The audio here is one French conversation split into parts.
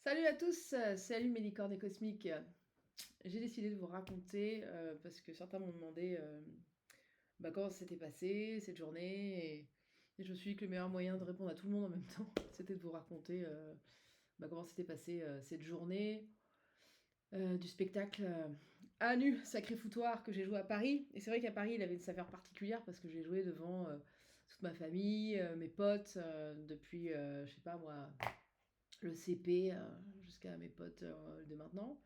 Salut à tous, salut mes licornes cosmiques. J'ai décidé de vous raconter, parce que certains m'ont demandé, comment ça s'était passé cette journée et je me suis dit que le meilleur moyen de répondre à tout le monde en même temps, c'était de vous raconter, comment s'était passée, cette journée, du spectacle, à nu, Sacré Foutoir que j'ai joué à Paris. Et c'est vrai qu'à Paris, il avait une saveur particulière parce que j'ai joué devant, toute ma famille, mes potes, depuis, je sais pas moi, le CP jusqu'à mes potes de maintenant.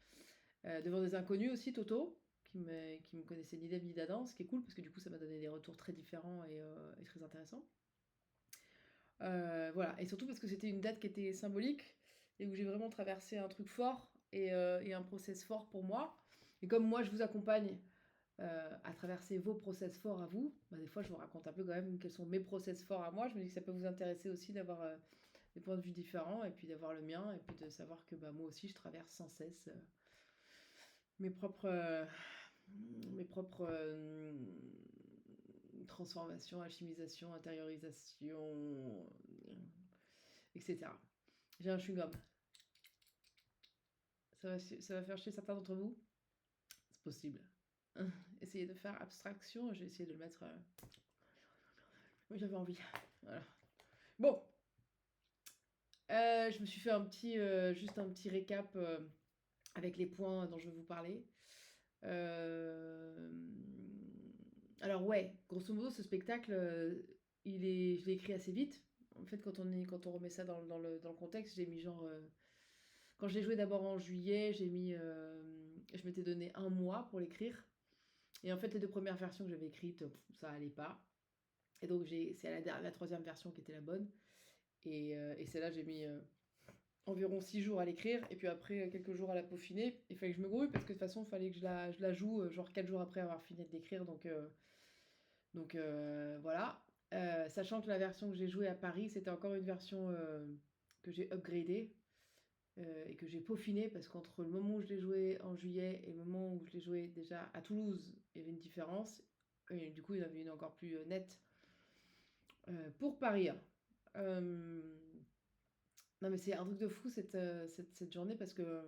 Devant des inconnus aussi, Toto, qui me connaissait ni d'Eve ni d'Adam, ce qui est cool parce que du coup ça m'a donné des retours très différents et très intéressants. Voilà, et surtout parce que c'était une date qui était symbolique et où j'ai vraiment traversé un truc fort et un process fort pour moi. Et comme moi je vous accompagne à traverser vos process forts à vous, bah, des fois je vous raconte un peu quand même quels sont mes process forts à moi. Je me dis que ça peut vous intéresser aussi d'avoir des points de vue différents et puis d'avoir le mien et puis de savoir que bah, moi aussi je traverse sans cesse mes propres, mes propres transformations, alchimisation, intériorisation, etc. J'ai un chewing-gum. Ça va faire chier certains d'entre vous. C'est possible. Essayez de faire abstraction. J'ai essayé de le mettre. Oui, j'avais envie. Voilà. Bon, je me suis fait juste un petit récap avec les points dont je vais vous parler. Euh, Alors ouais, grosso modo, ce spectacle, je l'ai écrit assez vite. En fait, quand on remet ça dans le contexte, j'ai mis genre... quand je l'ai joué d'abord en juillet, je m'étais donné un mois pour l'écrire. Et en fait, les deux premières versions que j'avais écrites, ça allait pas. Et donc, c'est la troisième version qui était la bonne. Et celle-là, j'ai mis environ 6 jours à l'écrire. Et puis après, quelques jours à la peaufiner. Il fallait que je me grouille parce que de toute façon, il fallait que je la joue genre 4 jours après avoir fini d'écrire. Donc voilà. Sachant que la version que j'ai jouée à Paris, c'était encore une version que j'ai upgradée et que j'ai peaufinée parce qu'entre le moment où je l'ai joué en juillet et le moment où je l'ai joué déjà à Toulouse, il y avait une différence. Et du coup, il y en avait une encore plus nette pour Paris, hein. Euh, non, mais c'est un truc de fou cette journée parce que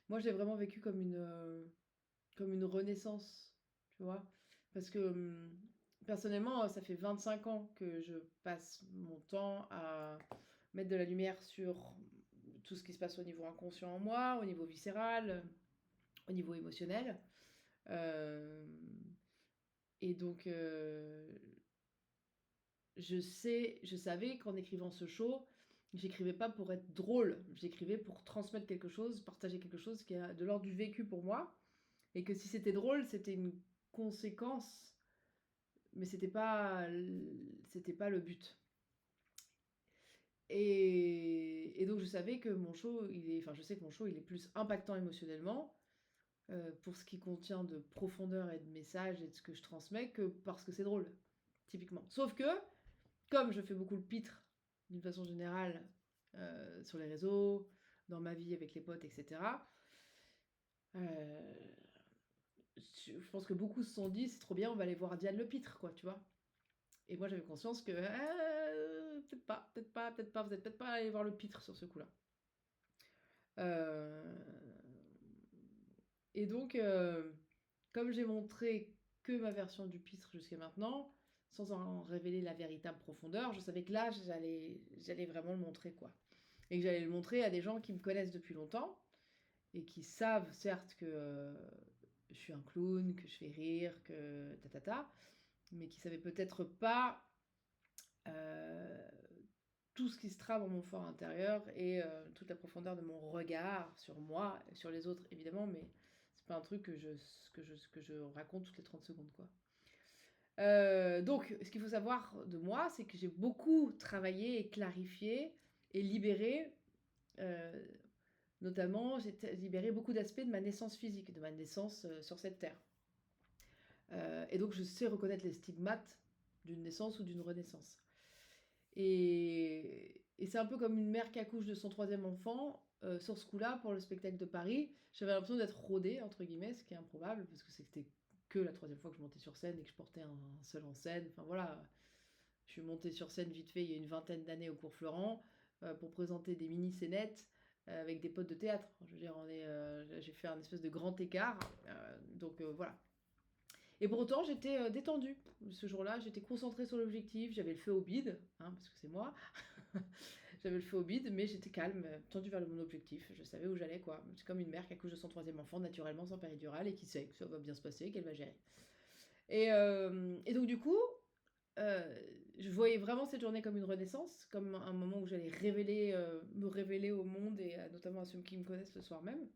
moi, je l'ai vraiment vécu comme une renaissance, tu vois. Parce que personnellement, ça fait 25 ans que je passe mon temps à mettre de la lumière sur tout ce qui se passe au niveau inconscient en moi, au niveau viscéral, au niveau émotionnel. Euh, et donc, je savais qu'en écrivant ce show, j'écrivais pas pour être drôle, j'écrivais pour transmettre quelque chose, partager quelque chose qui est de l'ordre du vécu pour moi. Et que si c'était drôle, c'était une conséquence, mais c'était pas le but. Et donc je savais que mon show, enfin je sais que mon show, il est plus impactant émotionnellement pour ce qui contient de profondeur et de message et de ce que je transmets que parce que c'est drôle, typiquement. Sauf que, comme je fais beaucoup le pitre d'une façon générale sur les réseaux, dans ma vie avec les potes, etc., euh, je pense que beaucoup se sont dit, c'est trop bien, on va aller voir Diane Le Pitre, quoi, tu vois. Et moi, j'avais conscience que peut-être pas, peut-être pas, peut-être pas, vous êtes peut-être pas allé voir le pitre sur ce coup-là. Euh, Et donc, comme j'ai montré que ma version du pitre jusqu'à maintenant, sans en révéler la véritable profondeur, je savais que là, j'allais vraiment le montrer, quoi. Et que j'allais le montrer à des gens qui me connaissent depuis longtemps et qui savent, certes, que je suis un clown, que je fais rire, que mais qui savaient peut-être pas euh, tout ce qui se trame en mon fort intérieur et toute la profondeur de mon regard sur moi et sur les autres, évidemment, mais c'est pas un truc que je raconte toutes les 30 secondes, quoi. Donc, ce qu'il faut savoir de moi, c'est que j'ai beaucoup travaillé et clarifié et libéré, euh, notamment, j'ai libéré beaucoup d'aspects de ma naissance physique, de ma naissance sur cette terre. Et donc, je sais reconnaître les stigmates d'une naissance ou d'une renaissance. Et c'est un peu comme une mère qui accouche de son troisième enfant. Sur ce coup-là, pour le spectacle de Paris, j'avais l'impression d'être rodée, entre guillemets, ce qui est improbable, parce que c'était que la troisième fois que je montais sur scène et que je portais un seul en scène. Enfin voilà, je suis montée sur scène vite fait il y a une vingtaine d'années au cours Florent pour présenter des mini-scénettes avec des potes de théâtre. Je veux dire, j'ai fait un espèce de grand écart. Donc voilà. Et pour autant, j'étais détendue. Ce jour-là, j'étais concentrée sur l'objectif. J'avais le feu au bide, hein, parce que c'est moi. J'avais le feu au bide, mais j'étais calme, tendue vers mon objectif. Je savais où j'allais, quoi. C'est comme une mère qui accouche de son troisième enfant, naturellement, sans péridurale, et qui sait que ça va bien se passer, qu'elle va gérer. Et donc, du coup, je voyais vraiment cette journée comme une renaissance, comme un moment où j'allais me révéler au monde, et notamment à ceux qui me connaissent le soir même.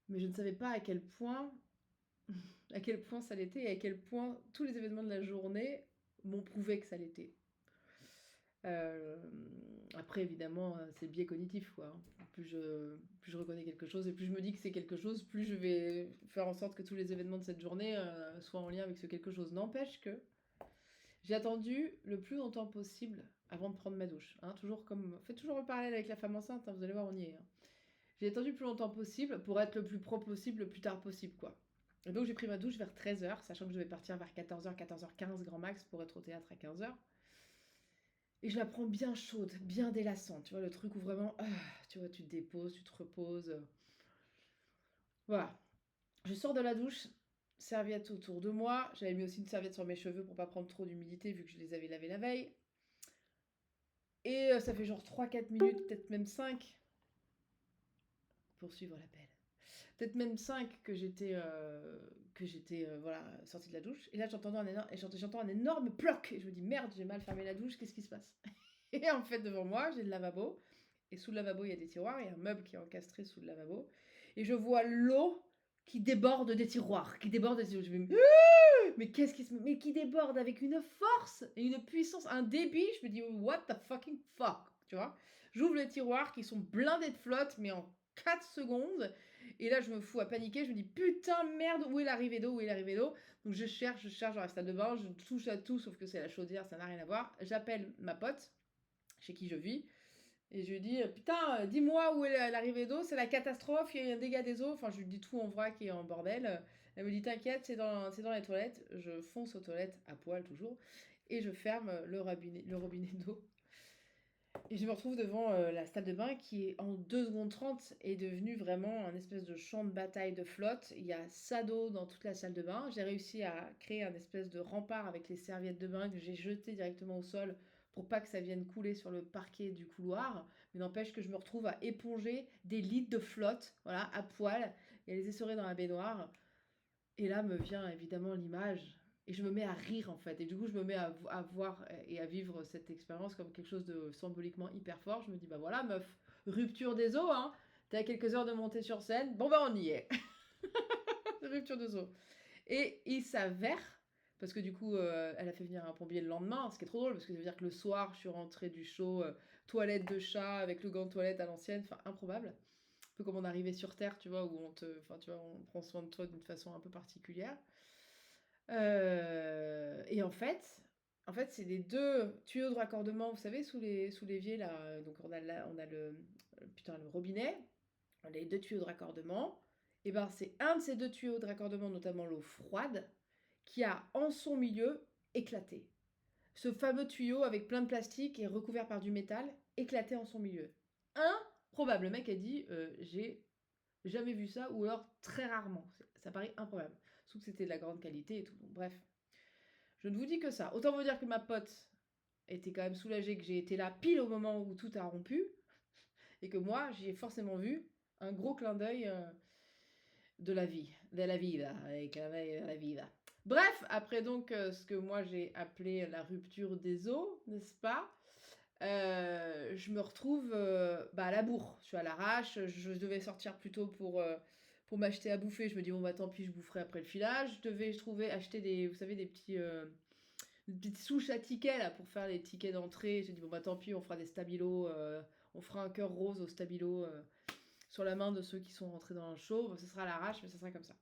Mais je ne savais pas à quel point ça l'était, et à quel point tous les événements de la journée m'ont prouvé que ça l'était. Après, évidemment, c'est biais cognitif, quoi. Plus je reconnais quelque chose et plus je me dis que c'est quelque chose, plus je vais faire en sorte que tous les événements de cette journée soient en lien avec ce quelque chose. N'empêche que j'ai attendu le plus longtemps possible avant de prendre ma douche. Hein, faites toujours le parallèle avec la femme enceinte, hein, vous allez voir, on y est. Hein. J'ai attendu le plus longtemps possible pour être le plus propre possible, le plus tard possible, quoi. Et donc j'ai pris ma douche vers 13h, sachant que je vais partir vers 14h, 14h15 grand max pour être au théâtre à 15h. Et je la prends bien chaude, bien délassante, tu vois, le truc où vraiment, tu vois, tu te déposes, tu te reposes. Voilà. Je sors de la douche, serviette autour de moi. J'avais mis aussi une serviette sur mes cheveux pour pas prendre trop d'humidité vu que je les avais lavés la veille. Et ça fait genre 3-4 minutes, peut-être même 5, pour suivre l'appel. Peut-être même 5 que j'étais voilà, sortie de la douche. Et là, j'entends un énorme ploc. Et je me dis, merde, j'ai mal fermé la douche, qu'est-ce qui se passe? Et en fait, devant moi, j'ai le lavabo. Et sous le lavabo, il y a des tiroirs. Il y a un meuble qui est encastré sous le lavabo. Et je vois l'eau qui déborde des tiroirs. Je me dis, mais qu'est-ce qui se... Mais qui déborde avec une force et une puissance, un débit. Je me dis, what the fucking fuck, tu vois. J'ouvre les tiroirs qui sont blindés de flotte, mais en 4 secondes. Et là, je me fous à paniquer. Je me dis, putain, merde, où est l'arrivée d'eau? Donc je cherche dans la salle de bain. Je touche à tout, sauf que c'est la chaudière, ça n'a rien à voir. J'appelle ma pote, chez qui je vis. Et je lui dis, putain, dis-moi où est l'arrivée d'eau, c'est la catastrophe, il y a un dégât des eaux. Enfin, je lui dis tout en vrac et en bordel. Elle me dit, t'inquiète, c'est dans les toilettes. Je fonce aux toilettes, à poil toujours, et je ferme le robinet d'eau. Et je me retrouve devant la salle de bain qui, en 2 secondes 30, est devenue vraiment un espèce de champ de bataille de flotte. Il y a ça d'eau dans toute la salle de bain. J'ai réussi à créer un espèce de rempart avec les serviettes de bain que j'ai jetées directement au sol pour pas que ça vienne couler sur le parquet du couloir. Mais n'empêche que je me retrouve à éponger des litres de flotte, voilà, à poil, et à les essorer dans la baignoire. Et là me vient évidemment l'image. Et je me mets à rire en fait. Et du coup, je me mets à voir et à vivre cette expérience comme quelque chose de symboliquement hyper fort. Je me dis, bah voilà, meuf, rupture des os, hein. T'es à quelques heures de monter sur scène. Bon, bah on y est. Rupture des os. Et il s'avère, parce que du coup, elle a fait venir un pompier le lendemain, ce qui est trop drôle, parce que ça veut dire que le soir, je suis rentrée du show, toilette de chat, avec le gant de toilette à l'ancienne, enfin, improbable. Un peu comme on arrivait sur Terre, tu vois, où on prend soin de toi d'une façon un peu particulière. Et en fait, c'est les 2 tuyaux de raccordement, vous savez, sous l'évier là, donc on a le robinet, on a les 2 tuyaux de raccordement. Et ben c'est un de ces 2 tuyaux de raccordement, notamment l'eau froide, qui a en son milieu éclaté. Ce fameux tuyau avec plein de plastique et recouvert par du métal, éclaté en son milieu. Improbable. Le mec a dit, j'ai jamais vu ça, ou alors très rarement. Ça paraît improbable. Sauf que c'était de la grande qualité et tout. Donc, bref, je ne vous dis que ça. Autant vous dire que ma pote était quand même soulagée que j'ai été là pile au moment où tout a rompu. Et que moi, j'ai forcément vu un gros clin d'œil de la vie. De la vida. Avec la vida. Bref, après donc ce que moi j'ai appelé la rupture des os, n'est-ce pas? Je me retrouve à la bourre. Je suis à l'arrache. Je devais sortir plus tôt pour m'acheter à bouffer. Je me dis, bon, bah tant pis, je boufferai après le filage. Je devais acheter des, vous savez, des petites souches à tickets là, pour faire les tickets d'entrée. J'ai dit, bon, bah tant pis, on fera des stabilos. On fera un cœur rose au stabilo sur la main de ceux qui sont rentrés dans le show. Bon, ce sera à l'arrache, mais ça sera comme ça.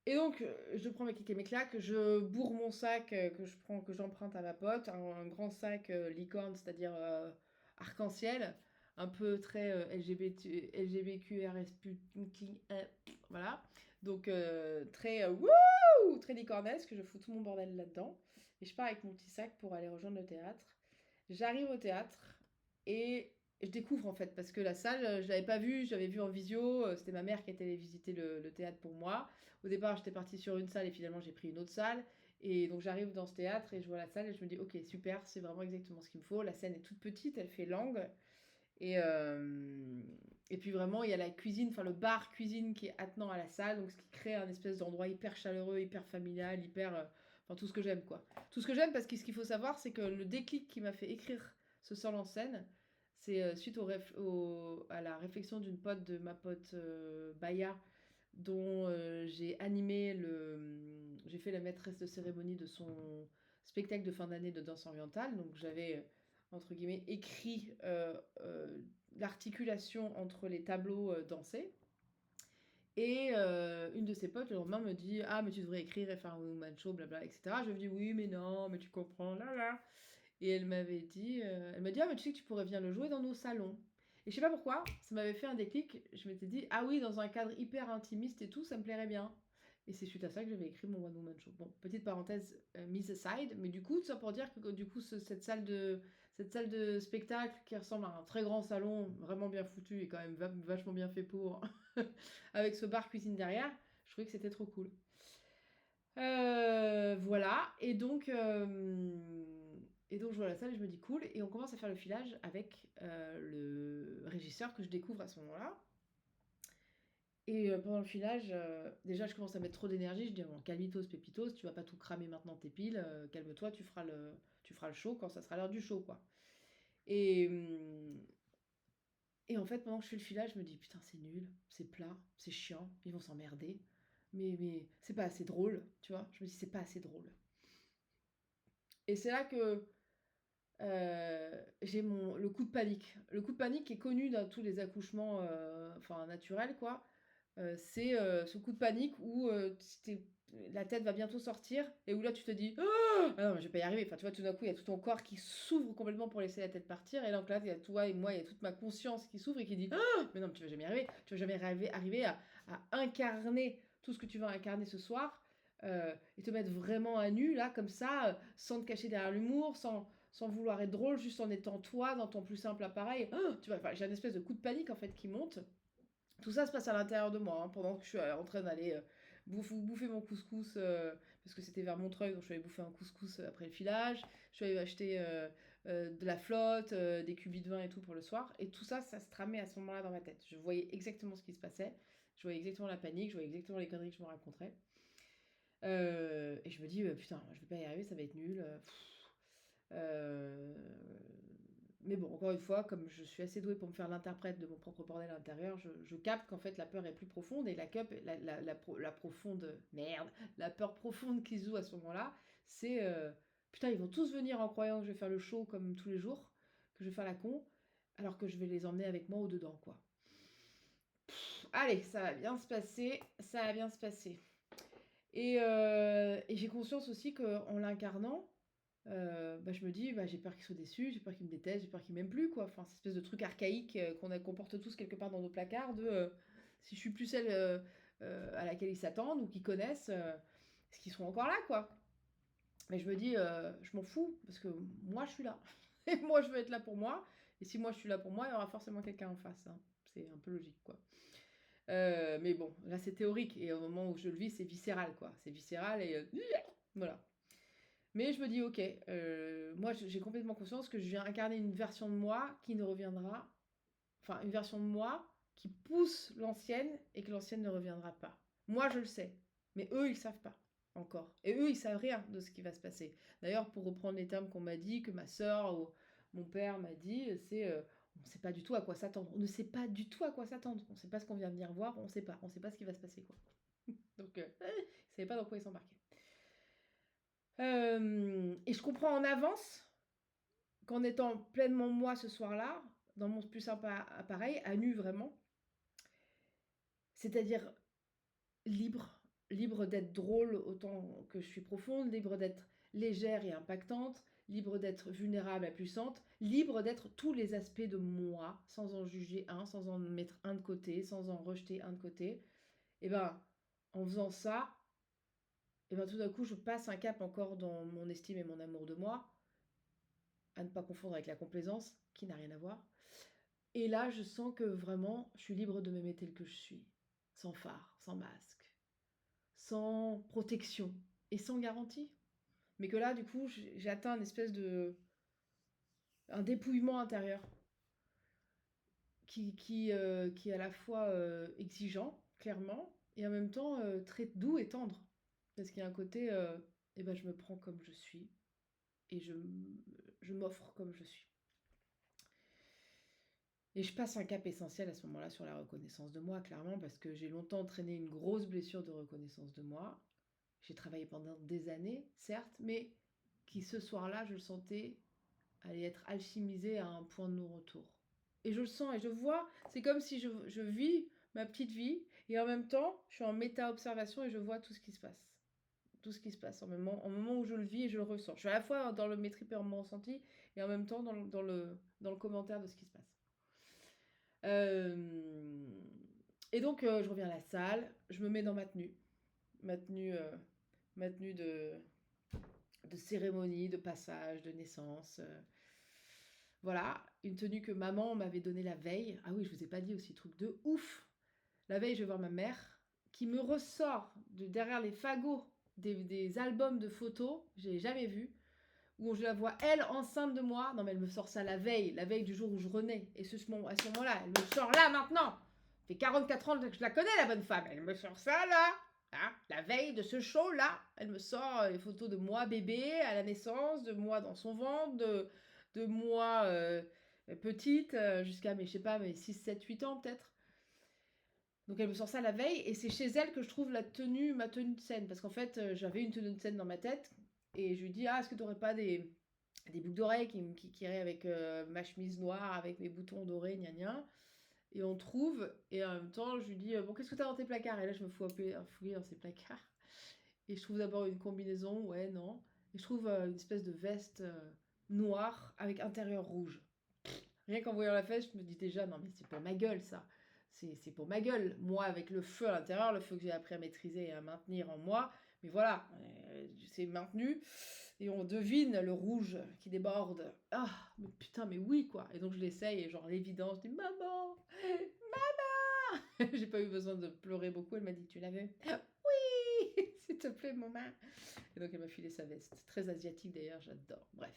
Et donc, je prends mes clics et mes claques, je bourre mon sac que j'emprunte à ma pote, un grand sac licorne, c'est-à-dire arc-en-ciel, un peu très LGBTQRS, voilà. Donc, très licornesque, je fous tout mon bordel là-dedans. Et je pars avec mon petit sac pour aller rejoindre le théâtre. J'arrive au théâtre et je découvre en fait, parce que la salle, je l'avais pas vue, j'avais vu en visio, c'était ma mère qui était allée visiter le théâtre pour moi. Au départ, j'étais partie sur une salle et finalement j'ai pris une autre salle. Et donc j'arrive dans ce théâtre et je vois la salle et je me dis, ok, super, c'est vraiment exactement ce qu'il me faut. La scène est toute petite, elle fait langue. Et, euh, et puis vraiment, il y a la cuisine, enfin le bar cuisine qui est attenant à la salle, donc ce qui crée un espèce d'endroit hyper chaleureux, hyper familial, enfin tout ce que j'aime quoi. Tout ce que j'aime parce que ce qu'il faut savoir, c'est que le déclic qui m'a fait écrire ce seul en scène, c'est suite à la réflexion d'une pote de ma pote Baya, dont j'ai fait la maîtresse de cérémonie de son spectacle de fin d'année de danse orientale, donc j'avais entre guillemets, écrit l'articulation entre les tableaux dansés. Et une de ses potes, le lendemain, me dit ah, mais tu devrais écrire et faire un one-man show, blabla, etc. Je lui dis oui, mais non, mais tu comprends, là, là. Et elle m'a dit ah, mais tu sais que tu pourrais bien le jouer dans nos salons. Et je sais pas pourquoi, ça m'avait fait un déclic. Je m'étais dit ah oui, dans un cadre hyper intimiste et tout, ça me plairait bien. Et c'est suite à ça que j'avais écrit mon One Woman Show. Bon, petite parenthèse mise aside, mais du coup, tout ça pour dire que du coup, cette salle de spectacle qui ressemble à un très grand salon, vraiment bien foutu et quand même vachement bien fait pour, avec ce bar cuisine derrière, je trouvais que c'était trop cool. Voilà, et donc je vois la salle et je me dis cool, et on commence à faire le filage avec le régisseur que je découvre à ce moment-là. Et pendant le filage, déjà je commence à mettre trop d'énergie, je dis bon, calmitos, pépitos, tu vas pas tout cramer maintenant tes piles, calme-toi, tu feras le show quand ça sera l'heure du show, quoi. Et, et en fait, pendant que je fais le filage, je me dis putain, c'est nul, c'est plat, c'est chiant, ils vont s'emmerder. Mais c'est pas assez drôle, tu vois. Je me dis c'est pas assez drôle. Et c'est là que j'ai le coup de panique. Le coup de panique qui est connu dans tous les accouchements enfin, naturels, quoi. C'est ce coup de panique où la tête va bientôt sortir et où là tu te dis ah non, mais je vais pas y arriver. Enfin, tu vois, tout d'un coup, il y a tout ton corps qui s'ouvre complètement pour laisser la tête partir. Et donc là, il y a toi et moi, il y a toute ma conscience qui s'ouvre et qui dit ah, mais non, mais tu vas jamais y arriver. Tu vas jamais arriver à incarner tout ce que tu vas incarner ce soir et te mettre vraiment à nu, là, comme ça, sans te cacher derrière l'humour, sans vouloir être drôle, juste en étant toi dans ton plus simple appareil. Tu vois, enfin, j'ai un espèce de coup de panique en fait qui monte. Tout ça se passe à l'intérieur de moi, hein, pendant que je suis en train d'aller bouffer mon couscous, parce que c'était vers Montreuil, donc je suis allée bouffer un couscous après le filage. Je suis allée acheter de la flotte, des cubis de vin et tout pour le soir. Et tout ça, ça se tramait à ce moment-là dans ma tête. Je voyais exactement ce qui se passait. Je voyais exactement la panique, je voyais exactement les conneries que je me raconterais. Et je me dis, putain, je vais pas y arriver, ça va être nul. Euh, mais bon, encore une fois, comme je suis assez douée pour me faire l'interprète de mon propre bordel à l'intérieur, je capte qu'en fait la peur est plus profonde et la profonde merde, la peur profonde qui se joue à ce moment-là, c'est putain, ils vont tous venir en croyant que je vais faire le show comme tous les jours, que je vais faire la con, alors que je vais les emmener avec moi au dedans, quoi. Allez, ça va bien se passer, ça va bien se passer. Et j'ai conscience aussi qu'en l'incarnant, bah, je me dis, bah, j'ai peur qu'ils soient déçus, j'ai peur qu'ils me détestent, j'ai peur qu'ils m'aiment plus, quoi. Enfin, cette espèce de truc archaïque qu'on porte tous quelque part dans nos placards de si je suis plus celle à laquelle ils s'attendent ou qu'ils connaissent, est-ce qu'ils seront encore là, quoi. Mais je me dis, je m'en fous, parce que moi, je suis là. Et moi, je veux être là pour moi. Et si moi, je suis là pour moi, il y aura forcément quelqu'un en face, hein. C'est un peu logique, quoi. Mais bon, là, c'est théorique. Et au moment où je le vis, c'est viscéral, quoi. C'est viscéral et voilà. Mais je me dis, ok, moi j'ai complètement conscience que je viens incarner une version de moi qui ne reviendra, enfin une version de moi qui pousse l'ancienne et que l'ancienne ne reviendra pas. Moi je le sais, mais eux ils savent pas encore. Et eux ils savent rien de ce qui va se passer. D'ailleurs, pour reprendre les termes qu'on m'a dit, que ma soeur ou mon père m'a dit, c'est on ne sait pas du tout à quoi s'attendre. On ne sait pas du tout à quoi s'attendre. On ne sait pas ce qu'on vient de venir voir, on sait pas ce qui va se passer, quoi. Donc, ils ne savaient pas dans quoi ils s'embarquaient. Et je comprends en avance qu'en étant pleinement moi ce soir-là, dans mon plus simple appareil, à nu vraiment, c'est-à-dire libre, libre d'être drôle autant que je suis profonde, libre d'être légère et impactante, libre d'être vulnérable et puissante, libre d'être tous les aspects de moi, sans en juger un, sans en mettre un de côté, sans en rejeter un de côté. Et ben, en faisant ça, et ben tout d'un coup, je passe un cap encore dans mon estime et mon amour de moi, à ne pas confondre avec la complaisance, qui n'a rien à voir. Et là, je sens que vraiment, je suis libre de m'aimer tel que je suis, sans phare, sans masque, sans protection et sans garantie. Mais que là, du coup, j'ai atteint un dépouillement intérieur qui est à la fois exigeant, clairement, et en même temps très doux et tendre. Parce qu'il y a un côté, eh ben, je me prends comme je suis et je m'offre comme je suis. Et je passe un cap essentiel à ce moment-là sur la reconnaissance de moi, clairement, parce que j'ai longtemps entraîné une grosse blessure de reconnaissance de moi. J'ai travaillé pendant des années, certes, mais qui ce soir-là, je le sentais allait être alchimisé à un point de non-retour. Et je le sens et je vois, c'est comme si je vis ma petite vie et en même temps, je suis en méta-observation et je vois tout ce qui se passe. Tout ce qui se passe en moment où je le vis et je le ressens. Je suis à la fois dans le maîtrise en mon ressenti et en même temps dans le commentaire de ce qui se passe. Et donc, je reviens à la salle, je me mets dans ma tenue, ma tenue de cérémonie, de passage, de naissance. Voilà, une tenue que maman m'avait donnée la veille. Ah oui, je vous ai pas dit aussi, truc de ouf. La veille, je vais voir ma mère qui me ressort de derrière les fagots des albums de photos, j'ai jamais vu, où je la vois elle enceinte de moi. Non mais elle me sort ça la veille du jour où je renais. Et à ce moment-là, elle me sort là maintenant. Ça fait 44 ans que je la connais la bonne femme. Elle me sort ça là. Hein, la veille de ce show là, elle me sort les photos de moi bébé à la naissance, de moi dans son ventre, de moi petite jusqu'à mes, je sais pas, mes 6, 7, 8 ans peut-être. Donc elle me sort ça la veille et c'est chez elle que je trouve ma tenue de scène. Parce qu'en fait, j'avais une tenue de scène dans ma tête et je lui dis, ah, est-ce que tu n'aurais pas des boucles d'oreilles qui iraient avec ma chemise noire, avec mes boutons dorés, gna gna. Et on trouve, et en même temps, je lui dis, bon, qu'est-ce que tu as dans tes placards? Et là, je me fouiller dans ses placards. Et je trouve d'abord une combinaison, ouais, non. Et je trouve une espèce de veste noire avec intérieur rouge. Rien qu'en voyant la fesse, je me dis déjà, non mais c'est pour ma gueule ça. C'est pour ma gueule. Moi, avec le feu à l'intérieur, le feu que j'ai appris à maîtriser et à maintenir en moi. Mais voilà, c'est maintenu. Et on devine le rouge qui déborde. Ah, mais putain, mais oui, quoi. Et donc je l'essaye et genre l'évidence, je dis, maman, maman. J'ai pas eu besoin de pleurer beaucoup. Elle m'a dit, tu l'avais? Oui, s'il te plaît, maman. Et donc elle m'a filé sa veste. Très asiatique d'ailleurs, j'adore. Bref.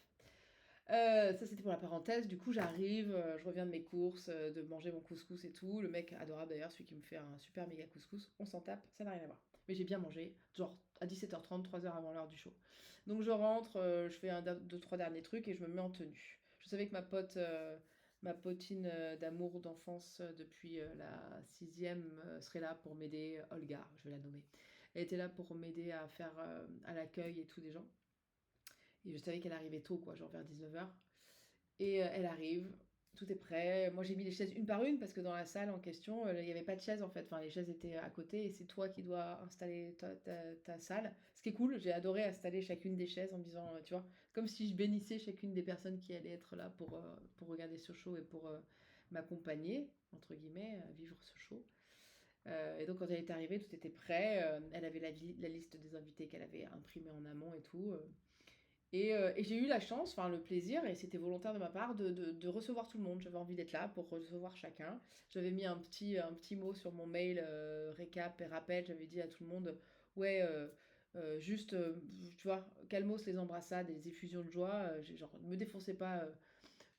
Ça c'était pour la parenthèse, du coup j'arrive, je reviens de mes courses, de manger mon couscous et tout. Le mec adorable d'ailleurs, celui qui me fait un super méga couscous, on s'en tape, ça n'a rien à voir. Mais j'ai bien mangé, genre à 17h30, 3 heures avant l'heure du show. Donc je rentre, je fais 2-3 derniers trucs et je me mets en tenue. Je savais que ma potine d'amour d'enfance depuis la sixième serait là pour m'aider, Olga, je vais la nommer. Elle était là pour m'aider à faire à l'accueil et tout des gens. Et je savais qu'elle arrivait tôt, quoi, genre vers 19h. Et elle arrive, tout est prêt. Moi, j'ai mis les chaises une par une parce que dans la salle en question, il n'y avait pas de chaises en fait. Enfin, les chaises étaient à côté et c'est toi qui dois installer ta salle. Ce qui est cool, j'ai adoré installer chacune des chaises en me disant, tu vois, comme si je bénissais chacune des personnes qui allaient être là pour regarder ce show et pour m'accompagner, entre guillemets, à vivre ce show. Et donc, quand elle est arrivée, tout était prêt. Elle avait la liste des invités qu'elle avait imprimée en amont et tout. Et j'ai eu la chance, enfin le plaisir, et c'était volontaire de ma part, de recevoir tout le monde. J'avais envie d'être là pour recevoir chacun. J'avais mis un petit mot sur mon mail, récap et rappel. J'avais dit à tout le monde, ouais, juste, tu vois, calmos les embrassades et les effusions de joie. Genre, ne me défoncez pas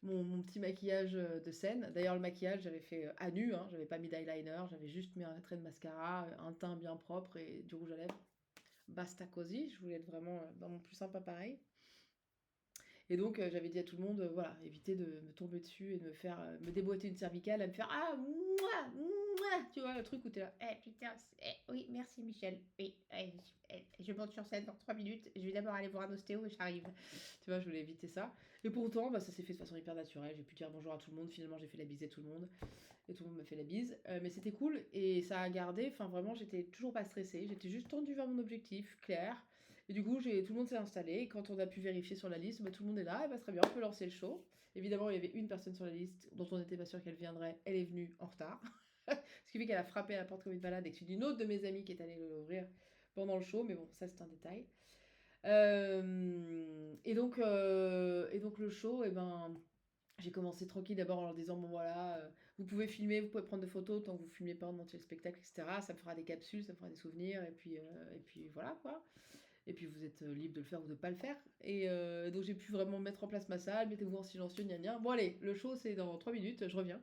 mon petit maquillage de scène. D'ailleurs, le maquillage, j'avais fait à nu, hein, j'avais pas mis d'eyeliner, j'avais juste mis un trait de mascara, un teint bien propre et du rouge à lèvres. Basta cosy, je voulais être vraiment dans mon plus sympa pareil. Et donc, j'avais dit à tout le monde, voilà, éviter de me tomber dessus et de me déboîter une cervicale, à me faire ah, mouah, mouah, tu vois, le truc où t'es là, putain, oui, merci Michel, oui, je monte sur scène dans 3 minutes, je vais d'abord aller voir un ostéo et j'arrive. Tu vois, je voulais éviter ça. Et pourtant, bah, ça s'est fait de façon hyper naturelle, j'ai pu dire bonjour à tout le monde, finalement j'ai fait la bise à tout le monde, et tout le monde m'a fait la bise. Mais c'était cool, et ça a gardé, enfin vraiment, j'étais toujours pas stressée, j'étais juste tendue vers mon objectif, clair. Et du coup, tout le monde s'est installé. Et quand on a pu vérifier sur la liste, bah, tout le monde est là. Et bah, très bien, on peut lancer le show. Évidemment, il y avait une personne sur la liste dont on n'était pas sûr qu'elle viendrait. Elle est venue en retard. Ce qui fait qu'elle a frappé à la porte comme une malade et que c'est une autre de mes amies qui est allée l'ouvrir pendant le show. Mais bon, ça, c'est un détail. Et donc le show, eh ben, J'ai commencé tranquille d'abord en leur disant, bon voilà, vous pouvez filmer, vous pouvez prendre des photos tant que vous filmez pas en entier le spectacle, etc. Ça me fera des capsules, ça me fera des souvenirs, et puis voilà quoi. Et puis vous êtes libre de le faire ou de pas le faire. Et donc j'ai pu vraiment mettre en place ma salle, mettez-vous en silencieux, gna gna. Bon allez, le show c'est dans 3 minutes, je reviens.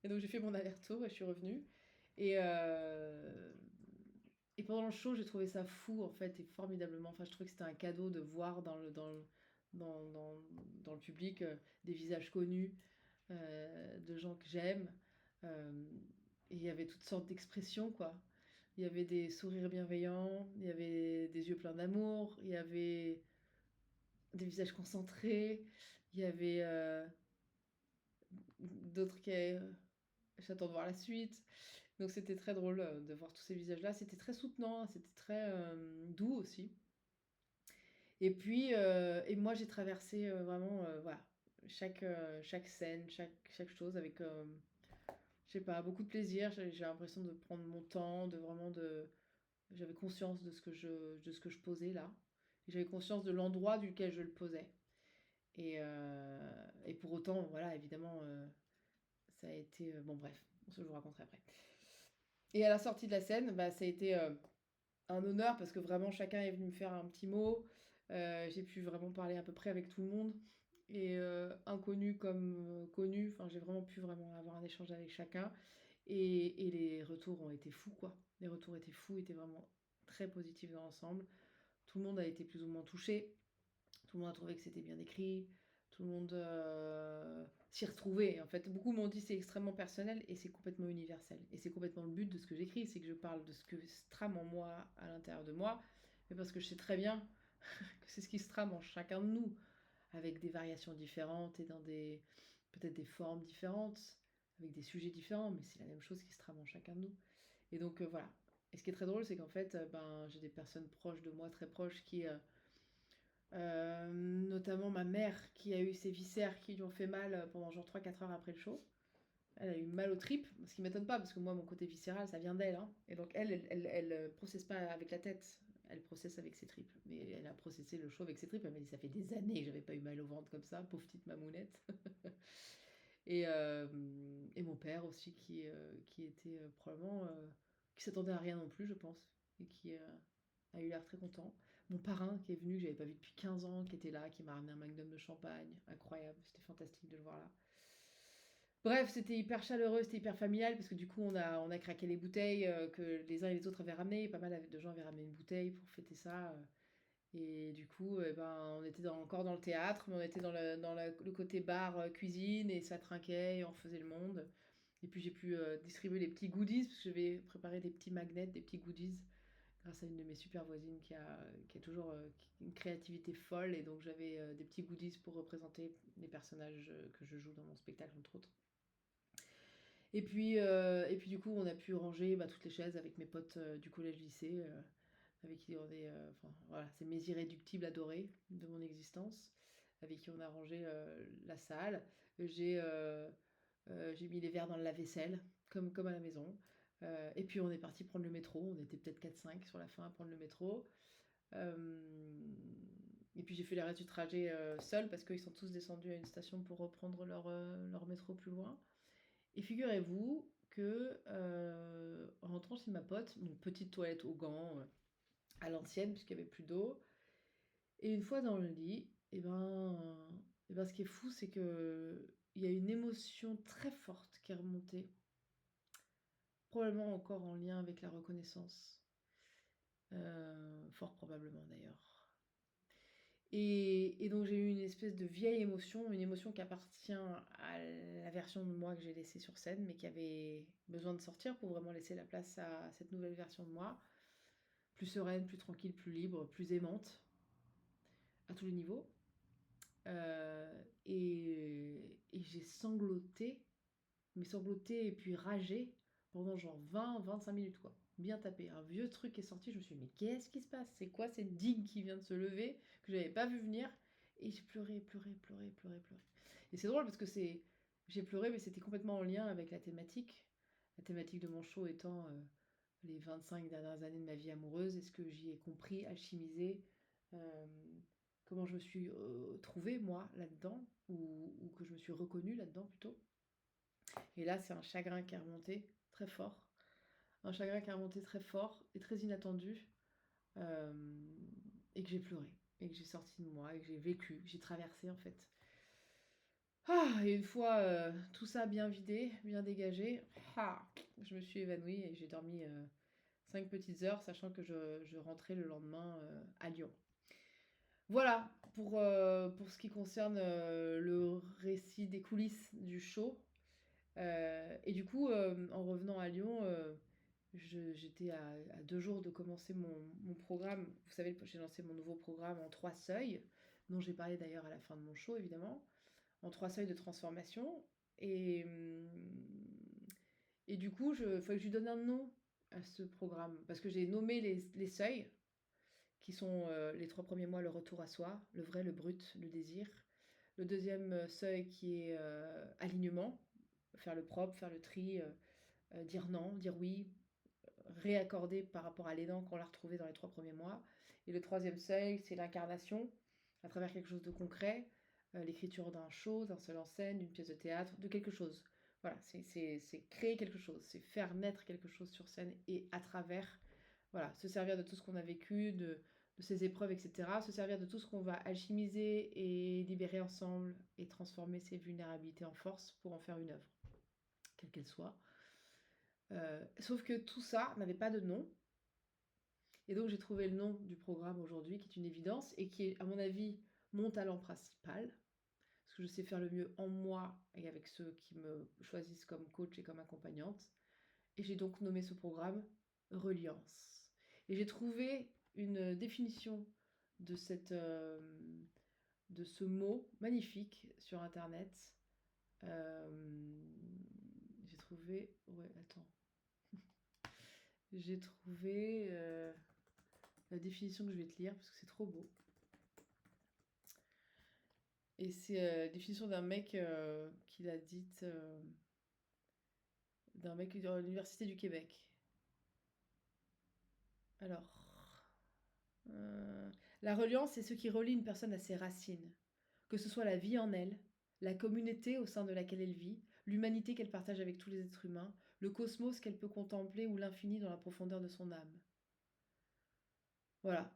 Et donc j'ai fait mon aller-retour et je suis revenue. Et, euh, et pendant le show, j'ai trouvé ça fou en fait et formidablement. Enfin, je trouvais que c'était un cadeau de voir dans, dans- dans le public des visages connus, de gens que j'aime. Euh, et il y avait toutes sortes d'expressions, quoi. Il y avait des sourires bienveillants, il y avait des yeux pleins d'amour, il y avait des visages concentrés, il y avait d'autres qui j'attends de voir la suite. Donc c'était très drôle de voir tous ces visages-là. C'était très soutenant, c'était très doux aussi. Et puis, et moi j'ai traversé vraiment, voilà, chaque scène, chaque chose avec, je sais pas, beaucoup de plaisir. J'ai l'impression de prendre mon temps, de vraiment de... J'avais conscience de ce que je posais là. Et j'avais conscience de l'endroit duquel je le posais. Et pour autant, voilà, évidemment, ça a été... bon bref, je vous raconterai après. Et à la sortie de la scène, bah, ça a été un honneur parce que vraiment chacun est venu me faire un petit mot. J'ai pu vraiment parler à peu près avec tout le monde. Et inconnu comme connu, enfin, j'ai vraiment pu vraiment avoir un échange avec chacun. Et les retours ont été fous, quoi. Les retours étaient fous, étaient vraiment très positifs dans l'ensemble. Tout le monde a été plus ou moins touché. Tout le monde a trouvé que c'était bien écrit. Tout le monde s'y retrouvait. En fait, beaucoup m'ont dit c'est extrêmement personnel et c'est complètement universel. Et c'est complètement le but de ce que j'écris, c'est que je parle de ce que se trame en moi, à l'intérieur de moi, mais parce que je sais très bien que c'est ce qui se trame en chacun de nous, avec des variations différentes et dans des peut-être des formes différentes, avec des sujets différents, mais c'est la même chose qui se trame en chacun de nous. Et donc voilà. Et ce qui est très drôle, c'est qu'en fait, ben, j'ai des personnes proches de moi, très proches, qui notamment ma mère qui a eu ses viscères qui lui ont fait mal pendant genre 3 4 heures après le show. Elle a eu mal aux tripes, ce qui m'étonne pas parce que moi mon côté viscéral ça vient d'elle. Hein. Et donc elle processe pas avec la tête, elle processe avec ses tripes. Mais elle a processé le show avec ses tripes. Elle m'a dit ça fait des années que j'avais pas eu mal au ventre comme ça, pauvre petite mamounette. et, euh, et mon père aussi qui était probablement qui s'attendait à rien non plus je pense et qui a eu l'air très content. Mon parrain qui est venu, que j'avais pas vu depuis 15 ans, qui était là, qui m'a ramené un magnum de champagne. Incroyable, c'était fantastique de le voir là. Bref, c'était hyper chaleureux, c'était hyper familial, parce que du coup, on a craqué les bouteilles que les uns et les autres avaient ramenées. Pas mal de gens avaient ramené une bouteille pour fêter ça. Et du coup, eh ben, on était encore dans le théâtre, mais on était le côté bar, cuisine, et ça trinquait, et on refaisait le monde. Et puis j'ai pu distribuer les petits goodies, parce que je vais préparer des petits magnets, des petits goodies grâce à une de mes super voisines qui a toujours une créativité folle. Et donc j'avais des petits goodies pour représenter les personnages que je joue dans mon spectacle, entre autres. Et puis du coup, on a pu ranger bah, toutes les chaises avec mes potes du collège-lycée, avec qui on est... enfin voilà, c'est mes irréductibles adorés de mon existence, avec qui on a rangé la salle. J'ai j'ai mis les verres dans le lave-vaisselle, comme à la maison. Et puis on est parti prendre le métro. On était peut-être 4 5 sur la fin à prendre le métro. Et puis j'ai fait le reste du trajet seul parce qu'ils sont tous descendus à une station pour reprendre leur métro plus loin. Et figurez-vous que en rentrant chez ma pote, une petite toilette aux gants à l'ancienne puisqu'il n'y avait plus d'eau, et une fois dans le lit, et ben ce qui est fou, c'est que il y a une émotion très forte qui est remontée, probablement encore en lien avec la reconnaissance, fort probablement d'ailleurs. Et donc j'ai eu une espèce de vieille émotion, une émotion qui appartient à la version de moi que j'ai laissée sur scène, mais qui avait besoin de sortir pour vraiment laisser la place à cette nouvelle version de moi, plus sereine, plus tranquille, plus libre, plus aimante, à tous les niveaux. Et j'ai sangloté, mais sangloté et puis ragé pendant genre 20 25 minutes, quoi. Bien tapé. Un vieux truc est sorti, je me suis dit, mais qu'est-ce qui se passe? C'est quoi cette digue qui vient de se lever, que j'avais pas vu venir? Et j'ai pleuré, pleuré, pleuré, pleuré, pleuré. Et c'est drôle parce que c'est... J'ai pleuré, mais c'était complètement en lien avec la thématique. La thématique de mon show étant les 25 dernières années de ma vie amoureuse, et ce que j'y ai compris, alchimisé, euh, comment je me suis trouvée, moi, là-dedans. ou que je me suis reconnue là-dedans plutôt. Et là, c'est un chagrin qui est remonté très fort. Un chagrin qui est remonté très fort et très inattendu, euh, et que j'ai pleuré, et que j'ai sorti de moi, et que j'ai vécu, que j'ai traversé en fait. Ah, et une fois tout ça bien vidé, bien dégagé, je me suis évanouie et j'ai dormi 5 petites heures, sachant que je rentrais le lendemain à Lyon. Voilà pour ce qui concerne le récit des coulisses du show. Et du coup, en revenant à Lyon, j'étais à 2 jours de commencer mon programme. Vous savez, j'ai lancé mon nouveau programme en 3 seuils, dont j'ai parlé d'ailleurs à la fin de mon show, évidemment, en 3 seuils de transformation. Et, et du coup, il faut que je lui donne un nom à ce programme, parce que j'ai nommé les seuils, qui sont les 3 premiers mois, le retour à soi, le vrai, le brut, le désir. Le deuxième seuil qui est alignement, faire le propre, faire le tri, dire non, dire oui, réaccorder par rapport à l'élan qu'on l'a retrouvé dans les 3 premiers mois. Et le troisième seuil, c'est l'incarnation, à travers quelque chose de concret, l'écriture d'un show, d'un seul en scène, d'une pièce de théâtre, de quelque chose. Voilà, c'est créer quelque chose, c'est faire naître quelque chose sur scène et à travers, voilà, se servir de tout ce qu'on a vécu, de ces épreuves, etc. Se servir de tout ce qu'on va alchimiser et libérer ensemble et transformer ces vulnérabilités en force pour en faire une œuvre, quelle qu'elle soit. Sauf que tout ça n'avait pas de nom. Et donc j'ai trouvé le nom du programme aujourd'hui, qui est une évidence et qui est, à mon avis, mon talent principal. Parce que je sais faire le mieux en moi et avec ceux qui me choisissent comme coach et comme accompagnante. Et j'ai donc nommé ce programme Reliance. Et j'ai trouvé une définition de, de ce mot magnifique sur Internet. J'ai trouvé... Ouais, attends. J'ai trouvé la définition que je vais te lire parce que c'est trop beau. Et c'est la définition d'un mec qui l'a dite, d'un mec de l'Université du Québec. Alors, la reliance, c'est ce qui relie une personne à ses racines, que ce soit la vie en elle, la communauté au sein de laquelle elle vit, l'humanité qu'elle partage avec tous les êtres humains, le cosmos qu'elle peut contempler ou l'infini dans la profondeur de son âme. Voilà.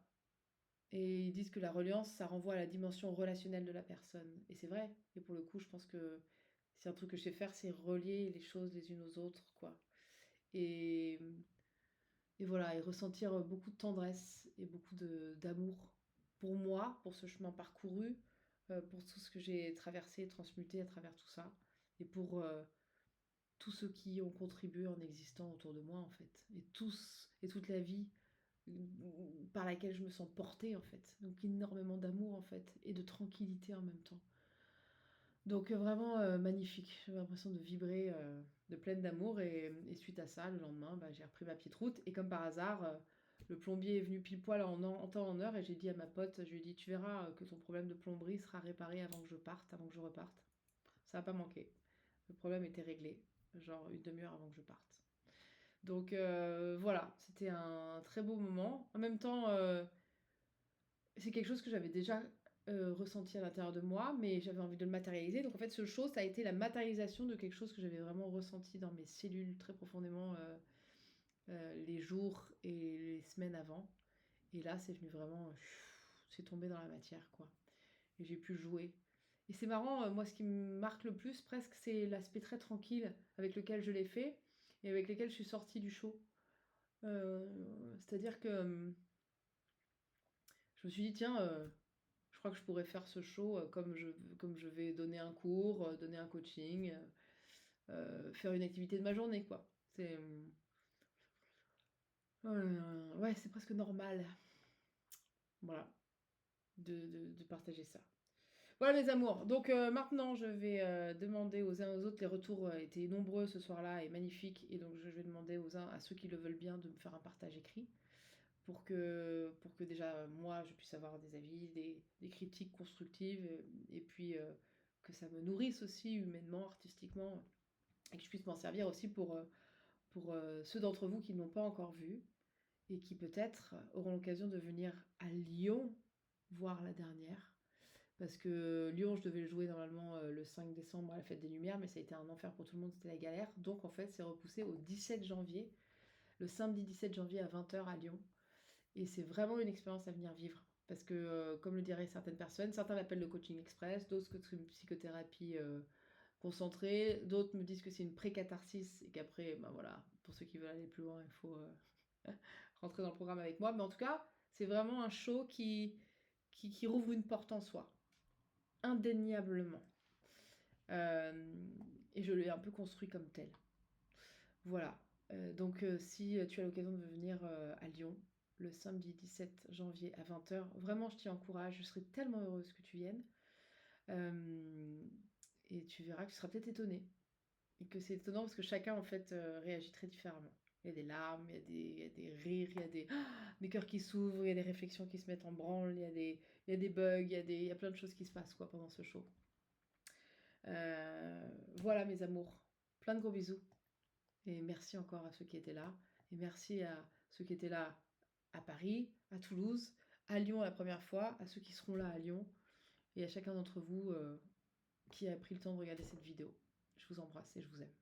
Et ils disent que la reliance, ça renvoie à la dimension relationnelle de la personne. Et c'est vrai. Et pour le coup, je pense que c'est un truc que je sais faire, c'est relier les choses les unes aux autres, quoi. Et, et voilà, et ressentir beaucoup de tendresse et beaucoup d'amour pour moi, pour ce chemin parcouru, pour tout ce que j'ai traversé et transmuté à travers tout ça. Et pour tous ceux qui ont contribué en existant autour de moi, en fait. Et tous, et toute la vie par laquelle je me sens portée en fait. Donc énormément d'amour en fait et de tranquillité en même temps. Donc vraiment magnifique. J'ai l'impression de vibrer de pleine d'amour et suite à ça, le lendemain, bah, j'ai repris ma petite route et comme par hasard, le plombier est venu pile poil en temps en heure et j'ai dit à ma pote, je lui ai dit tu verras que ton problème de plomberie sera réparé avant que je parte, avant que je reparte. Ça n'a pas manqué. Le problème était réglé, genre une demi-heure avant que je parte. Donc voilà, c'était un très beau moment. En même temps, c'est quelque chose que j'avais déjà ressenti à l'intérieur de moi, mais j'avais envie de le matérialiser. Donc en fait, ce show, ça a été la matérialisation de quelque chose que j'avais vraiment ressenti dans mes cellules très profondément les jours et les semaines avant. Et là, c'est venu vraiment, c'est tombé dans la matière, quoi. Et j'ai pu jouer. Et c'est marrant, moi, ce qui me marque le plus, presque, c'est l'aspect très tranquille avec lequel je l'ai fait et avec lequel je suis sortie du show. C'est-à-dire que je me suis dit, tiens, je crois que je pourrais faire ce show comme je vais donner un cours, donner un coaching, faire une activité de ma journée, quoi. C'est ouais, c'est presque normal, voilà, de partager ça. Voilà mes amours. Donc maintenant, je vais demander aux uns aux autres. Les retours étaient nombreux ce soir-là et magnifiques. Et donc je vais demander aux uns, à ceux qui le veulent bien, de me faire un partage écrit pour que déjà moi je puisse avoir des avis, des critiques constructives et puis que ça me nourrisse aussi humainement, artistiquement et que je puisse m'en servir aussi pour ceux d'entre vous qui ne l'ont pas encore vu et qui peut-être auront l'occasion de venir à Lyon voir la dernière. parce que Lyon, je devais le jouer normalement le 5 décembre à la Fête des Lumières, mais ça a été un enfer pour tout le monde, c'était la galère. Donc en fait, c'est repoussé au 17 janvier, le samedi 17 janvier à 20h à Lyon. Et c'est vraiment une expérience à venir vivre. Parce que, comme le diraient certaines personnes, certains l'appellent le coaching express, d'autres que c'est une psychothérapie concentrée, d'autres me disent que c'est une pré-catharsis et qu'après, ben voilà, pour ceux qui veulent aller plus loin, il faut rentrer dans le programme avec moi. Mais en tout cas, c'est vraiment un show qui rouvre une porte en soi, indéniablement. Et je l'ai un peu construit comme tel. Voilà. Donc, si tu as l'occasion de venir à Lyon le samedi 17 janvier à 20h, vraiment, je t'y encourage. Je serais tellement heureuse que tu viennes. Euh, et tu verras que tu seras peut-être étonné. Et que c'est étonnant parce que chacun, en fait, réagit très différemment. Il y a des larmes, il y a des rires, il y a des cœurs qui s'ouvrent, il y a des réflexions qui se mettent en branle, il y a des bugs, il y a plein de choses qui se passent quoi, pendant ce show. Voilà mes amours. Plein de gros bisous. Et merci encore à ceux qui étaient là. Et merci à ceux qui étaient là à Paris, à Toulouse, à Lyon la première fois, à ceux qui seront là à Lyon, et à chacun d'entre vous qui a pris le temps de regarder cette vidéo. Je vous embrasse et je vous aime.